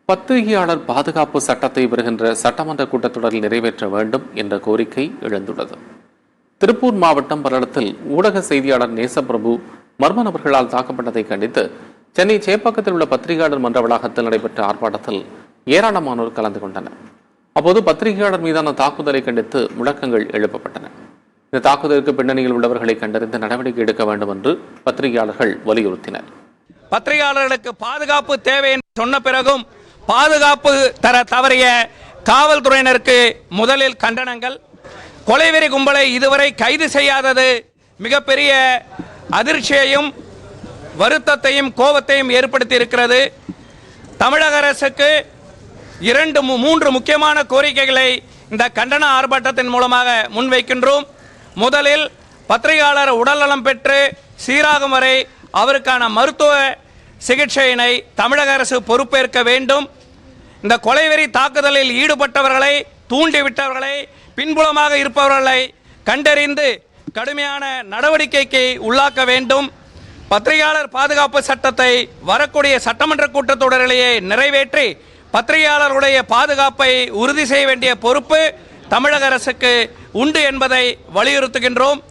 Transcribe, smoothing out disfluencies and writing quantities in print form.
பத்திரிகையாளர் பாதுகாப்பு சட்டத்தை வருகின்ற சட்டமன்ற கூட்டத்தொடரில் நிறைவேற்ற வேண்டும் என்ற கோரிக்கை எழுந்துள்ளது. திருப்பூர் மாவட்டம் பல்லடத்தில் ஊடக செய்தியாளர் நேசப்பிரபு மர்ம நபர்களால் தாக்கப்பட்டதை கண்டித்து சென்னை சேப்பாக்கத்தில் உள்ள பத்திரிகையாளர் மன்ற வளாகத்தில் நடைபெற்ற ஆர்ப்பாட்டத்தில் ஏராளமானோர் கலந்து கொண்டனர். அப்போது பத்திரிகையாளர் மீதான தாக்குதலை கண்டித்து முழக்கங்கள் எழுப்பப்பட்டன. இந்த தாக்குதலுக்கு பின்னணியில் உள்ளவர்களை கண்டறிந்து நடவடிக்கை எடுக்க வேண்டும் என்று பத்திரிகையாளர்கள் வலியுறுத்தினர். பத்திரிகையாளர்களுக்கு பாதுகாப்பு தேவை என்று சொன்ன பிறகும் பாதுகாப்பு தர தவறிய காவல்துறையினருக்கு முதலில் கண்டனங்கள். கொலைவெறி கும்பலை இதுவரை கைது செய்யாதது மிகப்பெரிய அதிர்ச்சியையும் வருத்தத்தையும் கோபத்தையும் ஏற்படுத்தி இருக்கிறது. தமிழக அரசுக்கு 2-3 முக்கியமான கோரிக்கைகளை இந்த கண்டன ஆர்ப்பாட்டத்தின் மூலமாக முன்வைக்கின்றோம். முதலில் பத்திரிகையாளர் உடல்நலம் பெற்று சீராகும் வரை அவருக்கான மருத்துவ சிகிச்சையினை தமிழக அரசு பொறுப்பேற்க வேண்டும். இந்த கொலைவெறி தாக்குதலில் ஈடுபட்டவர்களை, தூண்டிவிட்டவர்களை, பின்புலமாக இருப்பவர்களை கண்டறிந்து கடுமையான நடவடிக்கைக்கு உள்ளாக்க வேண்டும். பத்திரிகையாளர் பாதுகாப்பு சட்டத்தை வரக்கூடிய சட்டமன்ற கூட்டத்தொடரிலேயே நிறைவேற்றி பத்திரிகையாளர்களுடைய பாதுகாப்பை உறுதி செய்ய வேண்டிய பொறுப்பு தமிழக அரசுக்கு உண்டு என்பதை வலியுறுத்துகின்றோம்.